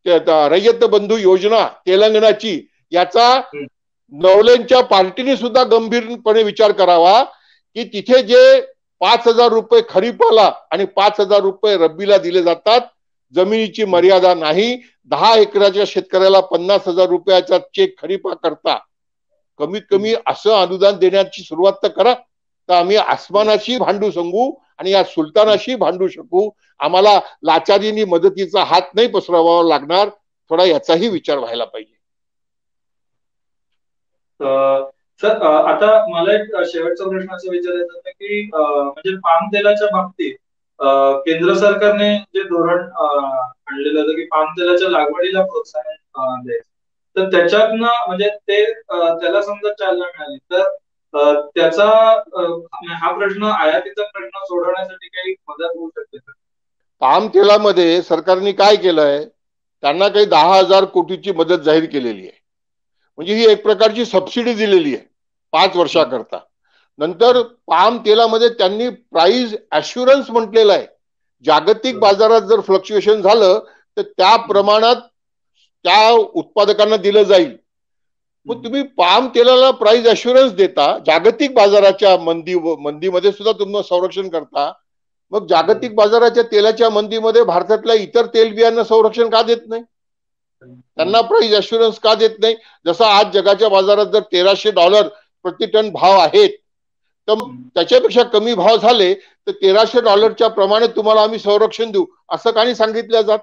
रयत बंधू योजना तेलंगणाची, याचा नवलेंच्या पार्टीने सुद्धा गंभीरपणे विचार करावा की तिथे जे 5,000 रुपये खरीपाला आणि 5,000 रुपये रब्बीला दिले जातात, जमिनीची मर्यादा नाही. 10 एकराच्या शेतकऱ्याला 50,000 रुपयाचा चेक खरीपा करता कमीत कमी असं अनुदान देण्याची सुरुवात तर करा, तर आम्ही आसमानाशी भांडू सांगू आणि या सुलतानाशी भांडू शकू. आम्हाला लाचारीने मदतीचा हात नाही पसरवावा लागणार. थोडा याचाही विचार व्हायला पाहिजे. सर, आता मला एक शेवटचा प्रश्न असा विचारायचा होता की म्हणजे पाम तेलाच्या बाबतीत केंद्र सरकारने जे धोरण आणलेलं होतं की पाम तेलाच्या लागवडीला प्रोत्साहन द्यायचं, तर त्याच्यातनं म्हणजे ते त्याला समजा चालना मिळाली तर त्याचा हा प्रश्न, आयातीचा प्रश्न सोडवण्यासाठी काही मदत होऊ शकते का? पाम तेलामध्ये सरकारने काय केलंय, त्यांना काही 10,000 कोटीची मदत जाहीर केलेली आहे. म्हणजे ही एक प्रकारची सबसिडी दिलेली आहे 5 वर्षाकरता. नंतर पाम तेलामध्ये त्यांनी प्राइस ॲश्युरन्स म्हटलेलं आहे. जागतिक बाजारात जर फ्लक्च्युएशन झालं तर त्या प्रमाणात त्या उत्पादकांना दिलं जाईल. मग तुम्ही पाम तेलाला प्राइस ॲश्युरन्स देता, जागतिक बाजाराच्या मंदीमध्ये सुद्धा तुम्ही संरक्षण करता. मग जागतिक बाजाराच्या तेलाच्या मंदीमध्ये भारतातल्या इतर तेलबियांना संरक्षण का देत नाही? त्यांना प्राइस ॲश्युरन्स का देत नाही? जसं आज जगाच्या बाजारात जर $1,300 प्रति टन भाव आहेत, तर त्याच्यापेक्षा कमी भाव झाले तर $1,300 प्रमाणे तुम्हाला आम्ही संरक्षण देऊ असं का नाही सांगितलं जात?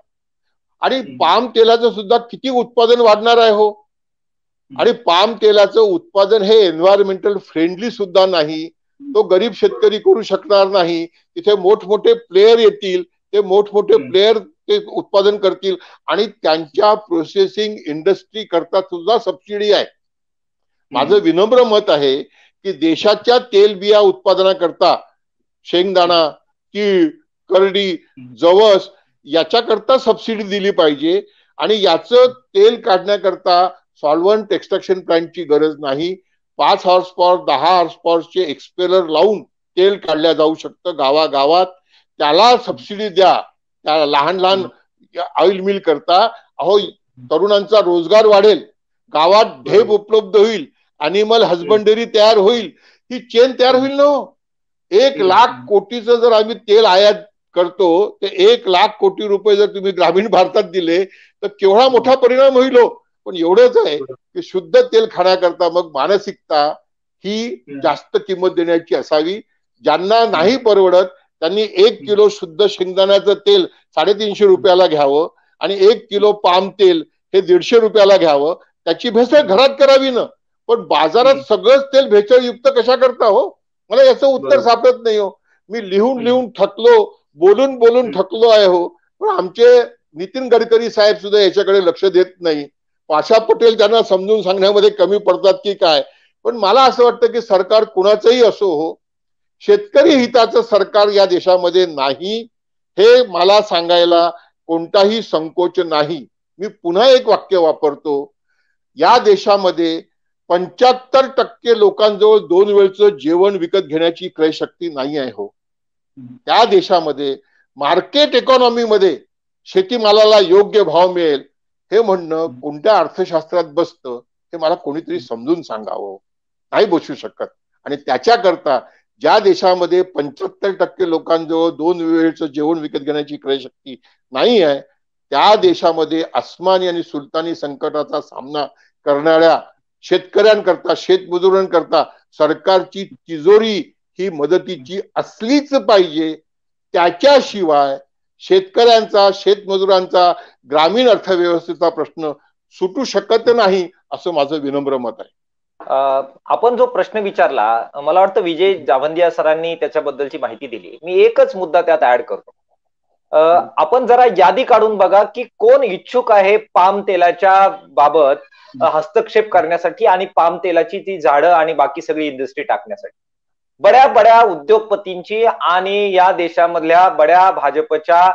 आणि पाम तेलाचं सुद्धा किती उत्पादन वाढणार आहे हो. आणि पाम तेलाचं उत्पादन हे एन्व्हायरमेंटल फ्रेंडली सुद्धा नाही. तो गरीब शेतकरी करू शकणार नाही. तिथे मोठमोठे प्लेयर येतील, ते मोठमोठे प्लेयर ते उत्पादन करतील आणि त्यांच्या प्रोसेसिंग इंडस्ट्री करता सुद्धा सबसिडी आहे. माझं विनम्र मत आहे की देशाच्या तेलबिया उत्पादनाकरता शेंगदाणा, तीळ, करडी, जवस याच्याकरता सबसिडी दिली पाहिजे. आणि याचं तेल काढण्याकरता सॉल्व्हंट एक्स्ट्रॅक्शन प्लांटची गरज नाही. 5 हॉर्स पॉवर 10 हॉर्स पॉवरचे एक्सपेलर लावून तेल काढल्या जाऊ शकतं गावागावात. त्याला सबसिडी द्या. त्या लहान लहान ऑइल मिल करता. अहो, तरुणांचा रोजगार वाढेल, गावात ढेप उपलब्ध होईल, अॅनिमल हजबंडरी तयार होईल, ही चेन तयार होईल ना. 1,00,000 कोटीचं जर आम्ही तेल आयात करतो, तर 1,00,000 कोटी रुपये जर तुम्ही ग्रामीण भारतात दिले तर केवढा मोठा परिणाम होईल हो. पण एवढंच आहे की शुद्ध तेल खाण्याकरता मग मानसिकता ही जास्त किंमत देण्याची असावी. ज्यांना नाही परवडत त्यांनी 1 किलो शुद्ध शेंगदाण्याचं तेल 350 रुपयाला घ्यावं आणि 1 किलो पाम तेल हे 150 रुपयाला घ्यावं. त्याची भेसळ घरात करावी ना. पण बाजारात सगळंच तेल भेसळयुक्त कशा करता हो? मला याचं उत्तर सापडत नाही हो. मी लिहून लिहून थकलो, बोलून बोलून थकलो आहे हो. पण आमचे नितीन गडकरी साहेब सुद्धा याच्याकडे लक्ष देत नाही. पाशा पटेल त्यांना समजून सांगण्यामध्ये कमी पडतात की काय. पण मला असं वाटतं की सरकार कुणाचंही असो हो, शेतकरी हिताचं सरकार या देशामध्ये नाही, हे मला सांगायला कोणताही संकोच नाही. मी पुन्हा एक वाक्य वापरतो. या देशामध्ये 75% लोकांजवळ 2 वेळचं जेवण विकत घेण्याची क्रयशक्ती नाही आहे हो. त्या देशामध्ये मार्केट इकॉनॉमीमध्ये शेतीमालाला योग्य भाव मिळेल हे म्हणणं कोणत्या अर्थशास्त्रात बसतं हे मला कोणीतरी समजून सांगावं. नाही बसू शकत. आणि त्याच्याकरता ज्या देशामध्ये 75% लोकांजवळ 2 वेळचं जेवण विकत घेण्याची क्रयशक्ती नाही आहे, त्या देशामध्ये अस्मानी आणि सुलतानी संकटाचा सामना करणाऱ्या शेतकऱ्यांकरता, शेतमजुरांकरता सरकारची तिजोरी ही मदतीची असलीच पाहिजे. त्याच्याशिवाय शेतकऱ्यांचा, शेतमजुरांचा, ग्रामीण अर्थव्यवस्थेचा प्रश्न सुटू शकत नाही असं माझं विनम्र मत आहे. आपण जो प्रश्न विचारला, मला वाटतं विजय जावंदिया सरांनी त्याच्याबद्दलची माहिती दिली. मी एकच मुद्दा त्यात ऍड करतो. आपण जरा यादी काढून बघा की कोण इच्छुक आहे पाम तेलाच्या बाबत हस्तक्षेप करण्यासाठी आणि पाम तेलाची ती झाडं आणि बाकी सगळी इंडस्ट्री टाकण्यासाठी. बड्या बड्या उद्योगपतींची आणि या देशामधल्या बड्या भाजपच्या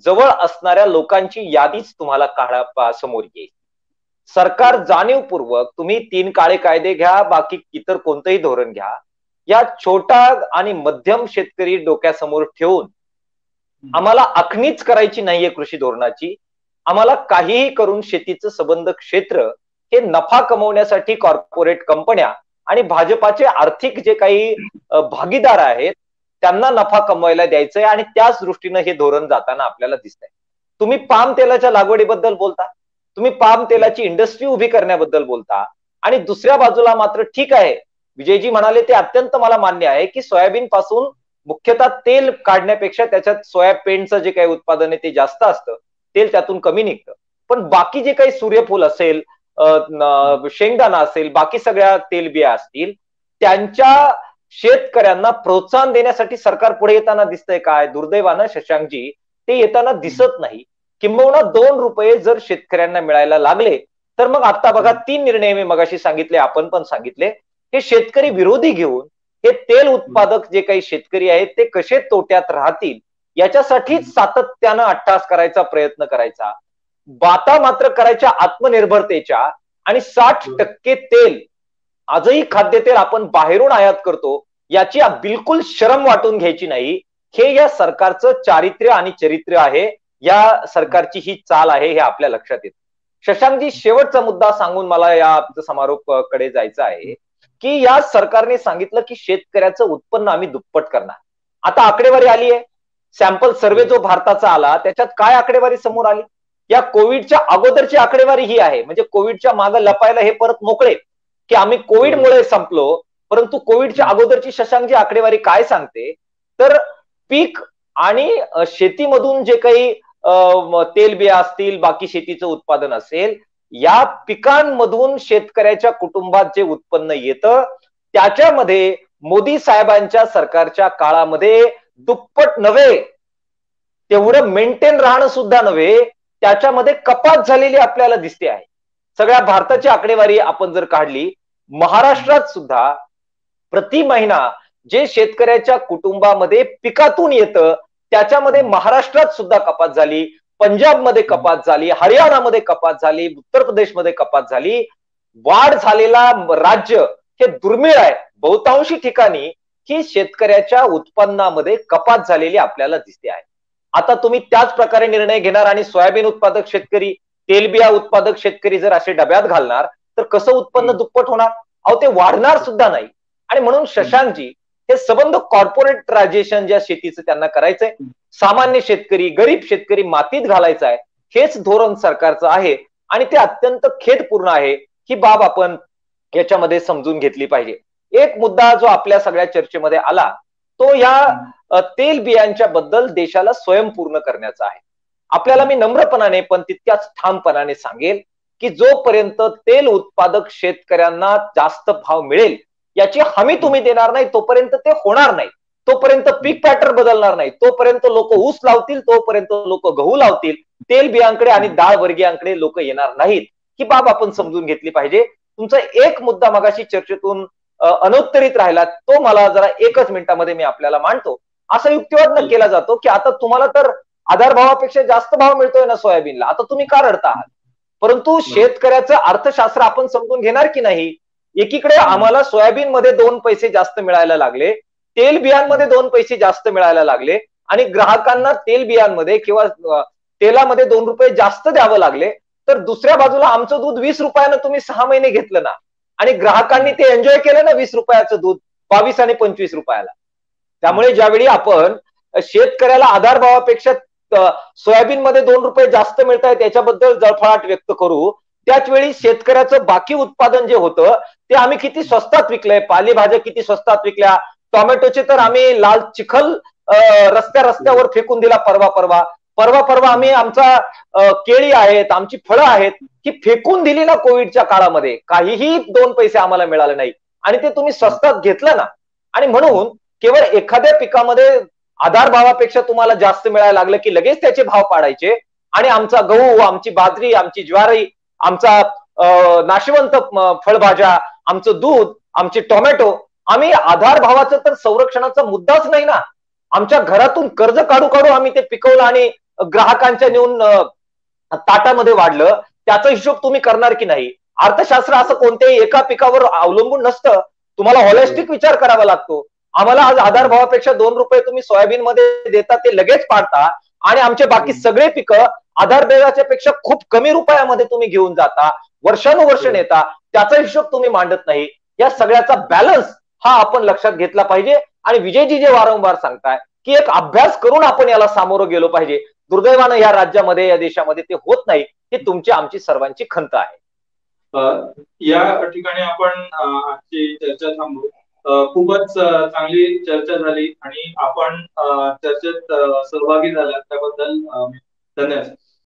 जवळ असणाऱ्या लोकांची यादीच तुम्हाला समोर येईल. सरकार जाणीवपूर्वक तुम्ही 3 काळे कायदे घ्या, बाकी इतर कोणतंही धोरण घ्या, या छोटा आणि मध्यम शेतकरी डोक्यासमोर ठेवून आम्हाला आखणीच करायची नाहीये कृषी धोरणाची, आम्हाला काहीही करून शेतीचं संबंध क्षेत्र हे नफा कमवण्यासाठी कॉर्पोरेट कंपन्या आणि भाजपाचे आर्थिक जे काही भागीदार आहेत त्यांना नफा कमवायला द्यायचंय आणि त्याच दृष्टीनं हे धोरण जाताना आपल्याला दिसतंय. तुम्ही पाम तेलाच्या लागवडीबद्दल बोलता, तुम्ही पाम तेलाची इंडस्ट्री उभी करण्याबद्दल बोलता आणि दुसऱ्या बाजूला मात्र ठीक आहे, विजयजी म्हणाले ते अत्यंत मला मान्य आहे की सोयाबीन पासून मुख्यतः तेल काढण्यापेक्षा त्याच्यात सोयाबीनचं जे काही उत्पादन आहे ते जास्त असतं, तेल त्यातून कमी निघतं. पण बाकी जे काही सूर्यफूल असेल, शेंगदाणा असेल, बाकी सगळ्या तेलबिया असतील, त्यांच्या शेतकऱ्यांना प्रोत्साहन देण्यासाठी सरकार पुढे येताना दिसतंय काय? दुर्दैवानं शशांकजी ते येताना दिसत नाही. किंबहुना 2 रुपये जर शेतकऱ्यांना मिळायला लागले तर मग आता बघा 3 निर्णय मी मगाशी सांगितले, आपण पण सांगितले, हे शेतकरी विरोधी घेऊन हे तेल उत्पादक जे काही शेतकरी आहेत ते कसे तोट्यात राहतील याच्यासाठीच सातत्यानं अट्टास करायचा प्रयत्न करायचा. बाता मात्र करायच्या आत्मनिर्भरतेच्या आणि 60% तेल आजही खाद्यतेल आपण बाहेरून आयात करतो याची बिलकुल शरम वाटून घ्यायची नाही. हे या सरकारचं चारित्र्य आणि चरित्र आहे, या सरकारची ही चाल आहे, हे आपल्या लक्षात येतं. शशांकजी, शेवटचा मुद्दा सांगून मला या समारोपाकडे जायचं आहे की या सरकारने सांगितलं की शेतकऱ्याचं उत्पन्न आम्ही दुप्पट करणार. आता आकडेवारी आली आहे, सॅम्पल सर्व्हे जो भारताचा आला त्याच्यात काय आकडेवारी समोर आली? या कोविडच्या अगोदरची आकडेवारी ही आहे, म्हणजे कोविडच्या मागे लपायला हे परत मोकळे की आम्ही कोविडमुळे संपलो, परंतु कोविडच्या अगोदरची शशांकची आकडेवारी काय सांगते तर पीक आणि शेतीमधून जे काही तेलबिया असतील, बाकी शेतीचं उत्पादन असेल, या पिकांमधून शेतकऱ्याच्या कुटुंबात जे उत्पन्न येतं त्याच्यामध्ये मोदी साहेबांच्या सरकारच्या काळामध्ये दुप्पट नव्हे, तेवढं मेंटेन राहणं सुद्धा नव्हे, त्याच्यामध्ये कपात झालेली आपल्याला दिसते आहे. सगळ्या भारताची आकडेवारी आपण जर काढली, महाराष्ट्रात सुद्धा प्रति महिना जे शेतकऱ्याच्या कुटुंबामध्ये पिकातून येतं त्याच्यामध्ये महाराष्ट्रात सुद्धा कपात झाली, पंजाबमध्ये कपात झाली, हरियाणामध्ये कपात झाली, उत्तर प्रदेशमध्ये कपात झाली. वाढ झालेला राज्य हे दुर्मिळ आहे. बहुतांशी ठिकाणी ही शेतकऱ्याच्या उत्पन्नामध्ये कपात झालेली आपल्याला दिसते आहे. आता तुम्ही त्याच प्रकारे निर्णय घेणार आणि सोयाबीन उत्पादक शेतकरी, तेलबिया उत्पादक शेतकरी जर असे डब्यात घालणार तर कसं उत्पन्न दुप्पट होणार? अहो ते वाढणार सुद्धा नाही. आणि म्हणून शशांकजी, हे संबंध कॉर्पोरेटायझेशन ज्या शेतीचं त्यांना करायचंय, सामान्य शेतकरी, गरीब शेतकरी मातीत घालायचा आहे, हेच धोरण सरकारचं आहे आणि ते अत्यंत खेदपूर्ण आहे. ही बाब आपण याच्यामध्ये समजून घेतली पाहिजे. एक मुद्दा जो आपल्या सगळ्या चर्चेमध्ये आला तो या तेल बियांच्या बद्दल देशाला स्वयंपूर्ण करण्याचा आहे. आपल्याला मी नम्रपणाने पण तितक्याच ठामपणाने सांगेल की जोपर्यंत तेल उत्पादक शेतकऱ्यांना जास्त भाव मिळेल याची हमी तुम्ही देणार नाही तोपर्यंत ते होणार नाही. तोपर्यंत पीक पॅटर्न बदलणार नाही, तोपर्यंत लोक ऊस लावतील, तोपर्यंत लोक गहू लावतील, तेल बियांकडे आणि डाळ वर्गीयांकडे लोक येणार नाहीत. ही बाब आपण समजून घेतली पाहिजे. तुमचा एक मुद्दा मगाशी चर्चेतून अनुत्तरित राहिला, तो मला जरा एकच मिनिटामध्ये मी आपल्याला मांडतो. असा युक्तिवाद केला जातो की आता तुम्हाला तर आधारभावापेक्षा जास्त भाव मिळतोय ना सोयाबीनला, आता तुम्ही का रडता आहात? परंतु शेतकऱ्याचं अर्थशास्त्र आपण समजून घेणार की नाही? एकीकडे आम्हाला सोयाबीन मध्ये 2 पैसे जास्त मिळायला लागले, तेल बियांमध्ये 2 पैसे जास्त मिळायला लागले आणि ग्राहकांना तेल बियांमध्ये किंवा तेलामध्ये 2 रुपये जास्त द्यावं लागले, तर दुसऱ्या बाजूला आमचं दूध 20 रुपयानं तुम्ही 6 महिने घेतलं ना आणि ग्राहकांनी ते एन्जॉय केलं ना 20 रुपयाचं दूध 22 आणि 25 रुपयाला. त्यामुळे ज्यावेळी आपण शेतकऱ्याला आधारभावापेक्षा सोयाबीन मध्ये 2 रुपये जास्त मिळत आहे त्याच्याबद्दल जळफळाट व्यक्त करू, त्याच वेळी शेतकऱ्याचं बाकी उत्पादन जे होतं ते आम्ही किती स्वस्तात विकलंय, पालेभाज्या किती स्वस्तात विकल्या, टोमॅटोचे तर आम्ही लाल चिखल रस्त्यावर फेकून दिला परवा आम्ही आमचा केळी आहेत, आमची फळं आहेत ही फेकून दिली ना कोविडच्या काळामध्ये, काहीही 2 पैसे आम्हाला मिळाले नाही आणि ते तुम्ही स्वस्तात घेतलं ना. आणि म्हणून केवळ एखाद्या पिकामध्ये आधार भावापेक्षा तुम्हाला जास्त मिळायला लागलं की लगेच त्याचे भाव पाडायचे आणि आमचा गहू, आमची बाजरी, आमची ज्वारी, आमचा नाशवंत फळभाज्या, आमचं दूध, आमचे टोमॅटो, आम्ही आधार भावाचं तर संरक्षणाचा मुद्दाच नाही ना. आमच्या घरातून कर्ज काढू काढू आम्ही ते पिकवलं आणि ग्राहकांच्या नेऊन ताटामध्ये वाढलं. त्याचा हिशोब तुम्ही करणार की नाही? अर्थशास्त्र असं कोणत्याही एका पिकावर अवलंबून नसतं, तुम्हाला हॉलिस्टिक विचार करावा लागतो. आम्हाला आज आधार भावापेक्षा 2 रुपये तुम्ही सोयाबीन मध्ये देता, ते लगेच पाडता आणि आमचे बाकी सगळे पिकं आधार देण्याच्या पेक्षा खूप कमी रुपयामध्ये तुम्ही घेऊन जाता, वर्षानुवर्ष नेता, त्याचा हिशोब तुम्ही मांडत नाही. या सगळ्याचा बॅलन्स हा आपण लक्षात घेतला पाहिजे. आणि विजयजी जे वारंवार सांगताय की एक अभ्यास करून आपण याला सामोरं गेलो पाहिजे, दुर्दैवानं या राज्यामध्ये, या देशामध्ये ते होत नाही. ही तुमची आमची सर्वांची खंत आहे. या ठिकाणी आपण आजची चर्चा थांबवू. खूपच चांगली चर्चा झाली आणि आपण चर्चेत सहभागी झाला त्याबद्दल धन्यवाद.